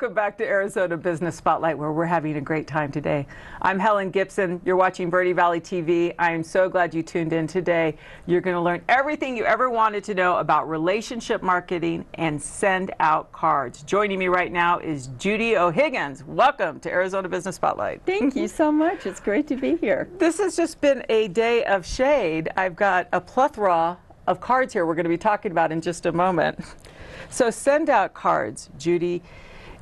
Welcome back to Arizona Business Spotlight, where we're having a great time today. I'm Helen Gibson. You're watching Verde Valley TV. I am so glad you tuned in today. You're going to learn everything you ever wanted to know about relationship marketing and send out cards. Joining me right now is Judy O'Higgins. Welcome to Arizona Business Spotlight. Thank you so much. It's great to be here. This has just been a day of shade. I've got a plethora of cards here we're going to be talking about in just a moment. So send out cards, Judy.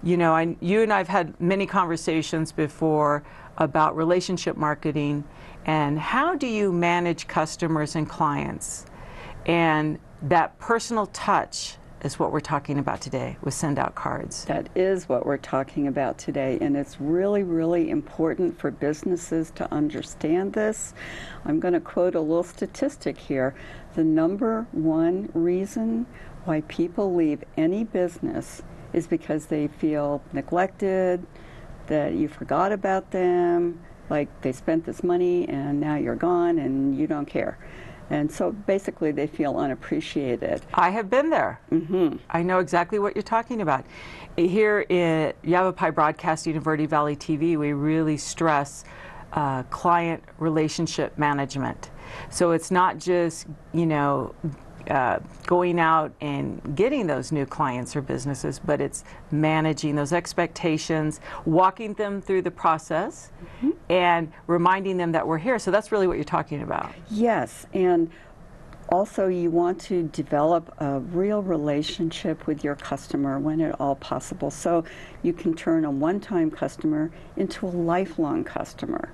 You know, you and I've had many conversations before about relationship marketing and how do you manage customers and clients. And that personal touch is what we're talking about today with send out cards. That is what we're talking about today, and it's really, really important for businesses to understand this. I'm going to quote a little statistic here. The number one reason why people leave any business is because they feel neglected, that you forgot about them, like they spent this money and now you're gone and you don't care. And so basically they feel unappreciated. I have been there. I know exactly what you're talking about. Here at Yavapai Broadcasting and Verde Valley TV, we really stress client relationship management. So it's not just, you know, going out and getting those new clients or businesses, but it's managing those expectations, walking them through the process, and reminding them that we're here. So that's really what you're talking about. Yes, and also you want to develop a real relationship with your customer when at all possible. So you can turn a one-time customer into a lifelong customer.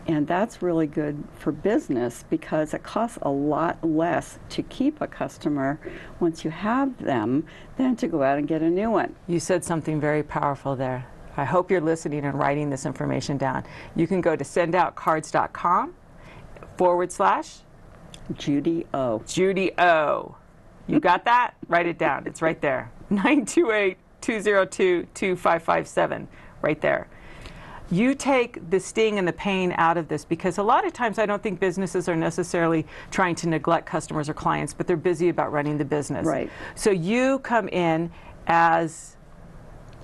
And that's really good for business because it costs a lot less to keep a customer once you have them than to go out and get a new one. You said something very powerful there. I hope you're listening and writing this information down. You can go to sendoutcards.com/Judy O. Judy O. You got that? Write it down. It's right there. 928-202-2557. Right there. You take the sting and the pain out of this because a lot of times I don't think businesses are necessarily trying to neglect customers or clients, but they're busy about running the business. Right. So you come in as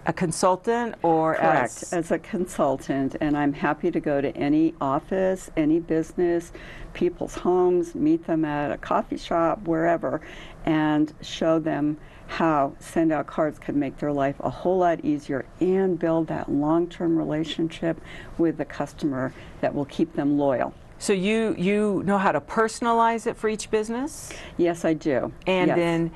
a consultant or Correct, as a consultant, and I'm happy to go to any office, any business, people's homes, meet them at a coffee shop, wherever, and show them how send out cards could make their life a whole lot easier and build that long-term relationship with the customer that will keep them loyal. So you know how to personalize it for each business? Yes, I do. And yes. then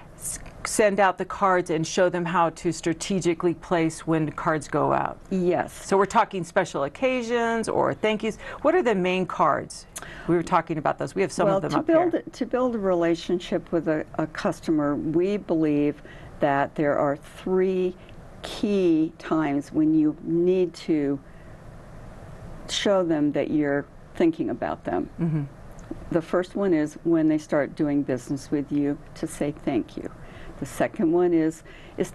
send out the cards and show them how to strategically place when cards go out. Yes. So we're talking special occasions or thank yous. What are the main cards? We were talking about those. We have some of them up here. To build a relationship with a customer, we believe that there are three key times when you need to show them that you're thinking about them. The first one is when they start doing business with you, to say thank you. The second one is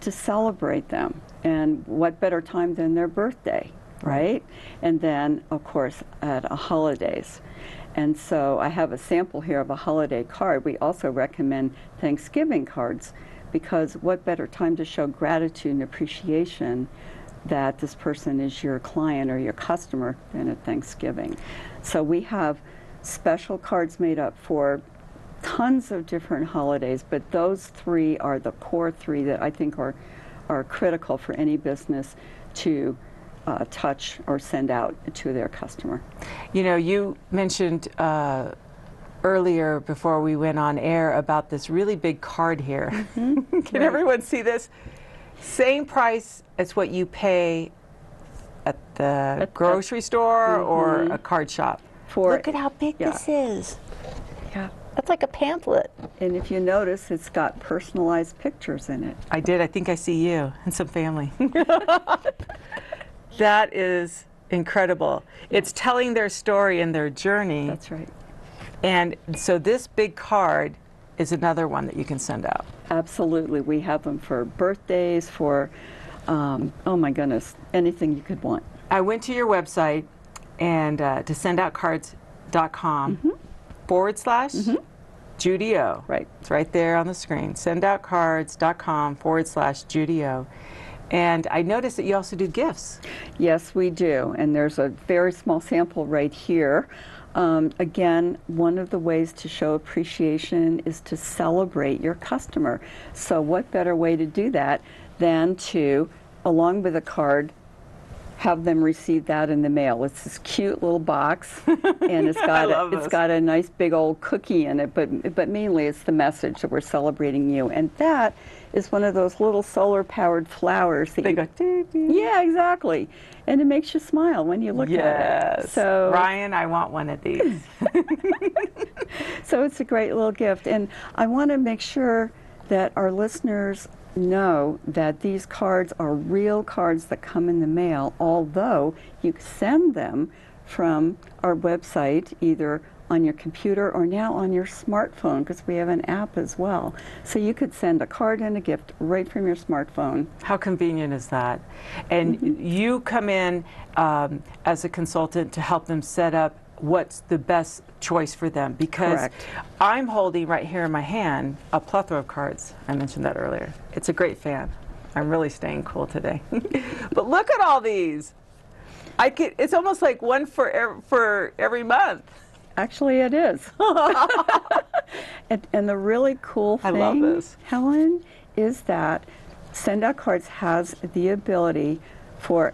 to celebrate them, and what better time than their birthday, right? And then, of course, at holidays. And so I have a sample here of a holiday card. We also recommend Thanksgiving cards because what better time to show gratitude and appreciation that this person is your client or your customer than at Thanksgiving. So we have special cards made up for tons of different holidays, but those three are the core three that I think are critical for any business to touch or send out to their customer. You know, you mentioned earlier before we went on air about this really big card here. Can everyone see this? Same price as what you pay at the grocery store or a card shop. Look at how big this is. Yeah. That's like a pamphlet. And if you notice, it's got personalized pictures in it. I did. I think I see you and some family. That is incredible. It's telling their story and their journey. That's right. And so this big card is another one that you can send out. Absolutely. We have them for birthdays, for, oh my goodness, anything you could want. I went to your website and to sendoutcards.com/Judy O. Right. It's right there on the screen. Sendoutcards.com/Judy O. And I noticed that you also do gifts. Yes, we do. And there's a very small sample right here. Again, one of the ways to show appreciation is to celebrate your customer. So what better way to do that than to, along with a card, have them receive that in the mail. It's this cute little box, and it's got a nice big old cookie in it, but mainly it's the message that we're celebrating you. And that is one of those little solar-powered flowers. That they go, doo, doo. Yeah, exactly. And it makes you smile when you look at it. Yes. So, Ryan, I want one of these. so it's a great little gift. And I want to make sure that our listeners know that these cards are real cards that come in the mail, although you send them from our website, either on your computer or now on your smartphone, because we have an app as well. So you could send a card and a gift right from your smartphone. How convenient is that? And you come in as a consultant to help them set up what's the best choice for them, because Correct. I'm holding right here in my hand a plethora of cards. I mentioned that earlier. It's a great fan. I'm really staying cool today. But look at all these. It's almost like one for every month. Actually, it is. and the really cool thing, I love this, Helen, is that Send Out Cards has the ability for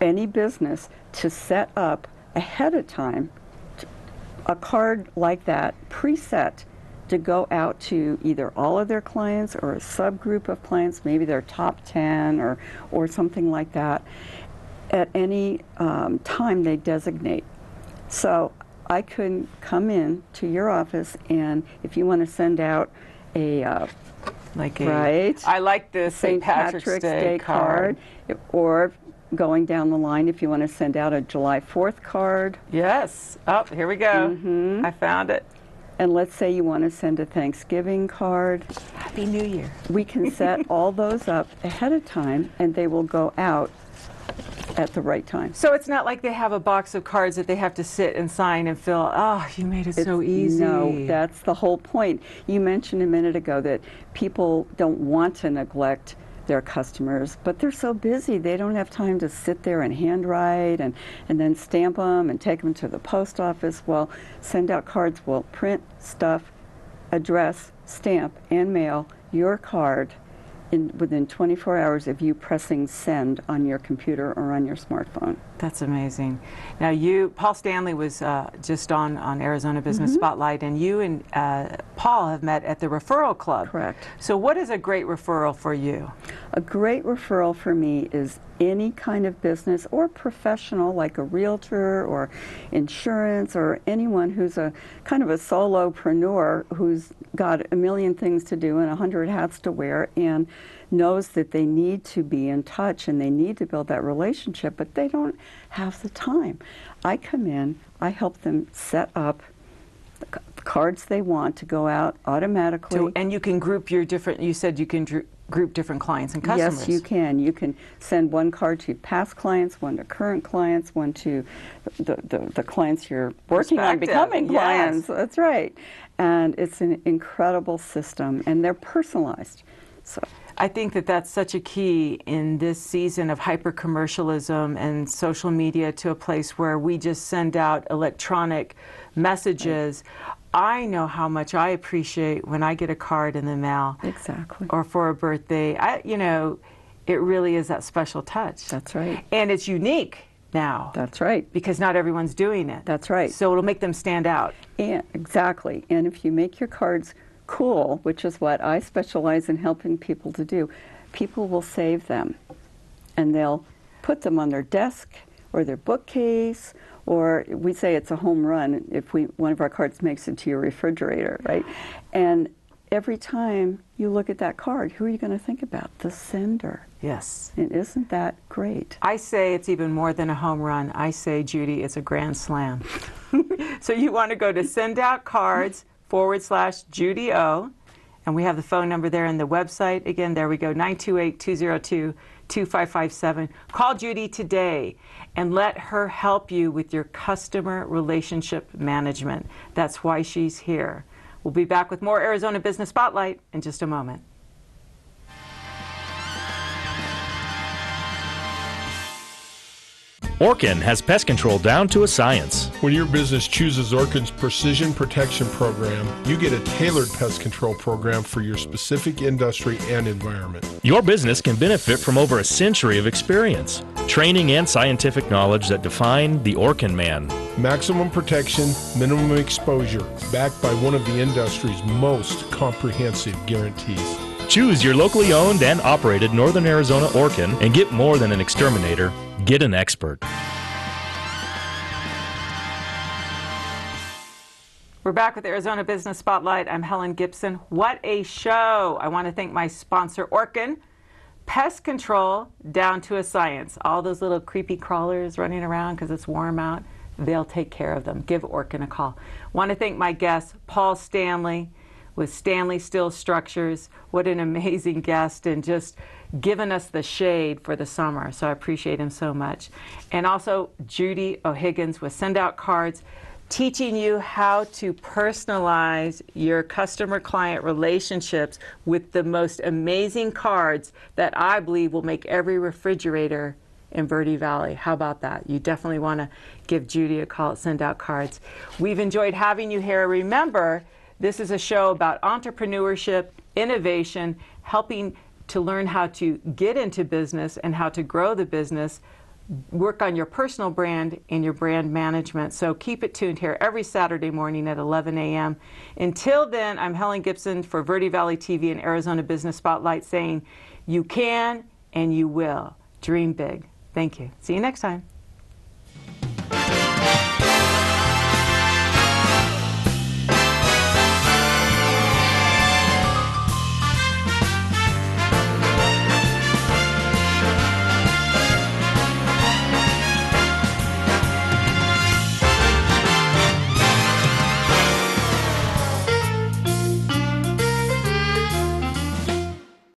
any business to set up ahead of time a card like that, preset, to go out to either all of their clients or a subgroup of clients, maybe their top 10 or something like that, at any time they designate. So I could come in to your office, and if you want to send out I like this St. Patrick's Day card. Or going down the line, if you want to send out a July 4th card. Yes. Oh, here we go. I found it. And let's say you want to send a Thanksgiving card. Happy New Year. We can set all those up ahead of time, and they will go out at the right time. So it's not like they have a box of cards that they have to sit and sign and fill. Oh, you made it so easy. No, that's the whole point. You mentioned a minute ago that people don't want to neglect their customers, but they're so busy they don't have time to sit there and handwrite and then stamp them and take them to the post office. Well, Send Out Cards will print, stuff, address, stamp, and mail your card within 24 hours of you pressing send on your computer or on your smartphone. That's amazing. Now Paul Stanley was just on Arizona Business Spotlight, and you and Paul have met at the Referral Club. Correct. So what is a great referral for you? A great referral for me is any kind of business or professional, like a realtor or insurance, or anyone who's a kind of a solopreneur who's got a million things to do and 100 hats to wear, and knows that they need to be in touch and they need to build that relationship, but they don't have the time. I come in, I help them set up the cards they want to go out automatically. So, and you can group your different, you said you can group different clients and customers. Yes, you can. You can send one card to past clients, one to current clients, one to the clients you're working on becoming clients. Yes. That's right. And it's an incredible system, and they're personalized. So I think that that's such a key in this season of hyper-commercialism and social media, to a place where we just send out electronic messages. Right. I know how much I appreciate when I get a card in the mail. Exactly. Or for a birthday. It really is that special touch. That's right. And it's unique now. That's right. Because not everyone's doing it. That's right. So it'll make them stand out. And exactly. And if you make your cards cool, which is what I specialize in helping people to do, people will save them, and they'll put them on their desk or their bookcase, or we say it's a home run if one of our cards makes it to your refrigerator, right? And every time you look at that card, who are you going to think about? The sender. Yes. And isn't that great? I say it's even more than a home run. I say, Judy, it's a grand slam. So you want to go to sendoutcards/Judy O, and we have the phone number there and the website. Again, there we go, 928-202-2557. Call Judy today and let her help you with your customer relationship management. That's why she's here. We'll be back with more Arizona Business Spotlight in just a moment. Orkin has pest control down to a science. When your business chooses Orkin's Precision Protection Program, you get a tailored pest control program for your specific industry and environment. Your business can benefit from over a century of experience, training, and scientific knowledge that define the Orkin man. Maximum protection, minimum exposure, backed by one of the industry's most comprehensive guarantees. Choose your locally owned and operated Northern Arizona Orkin and get more than an exterminator. Get an expert. We're back with Arizona Business Spotlight. I'm Helen Gibson. What a show. I want to thank my sponsor, Orkin. Pest control down to a science. All those little creepy crawlers running around because it's warm out, they'll take care of them. Give Orkin a call. Want to thank my guest, Paul Stanley, with Stanley Steel Structures. What an amazing guest, and just giving us the shade for the summer. So I appreciate him so much. And also Judy O'Higgins with Send Out Cards, teaching you how to personalize your customer-client relationships with the most amazing cards that I believe will make every refrigerator in Verde Valley. How about that? You definitely want to give Judy a call at Send Out Cards. We've enjoyed having you here. Remember, this is a show about entrepreneurship, innovation, helping to learn how to get into business and how to grow the business, work on your personal brand and your brand management. So keep it tuned here every Saturday morning at 11 a.m. Until then, I'm Helen Gibson for Verde Valley TV and Arizona Business Spotlight saying, you can and you will. Dream big. Thank you. See you next time.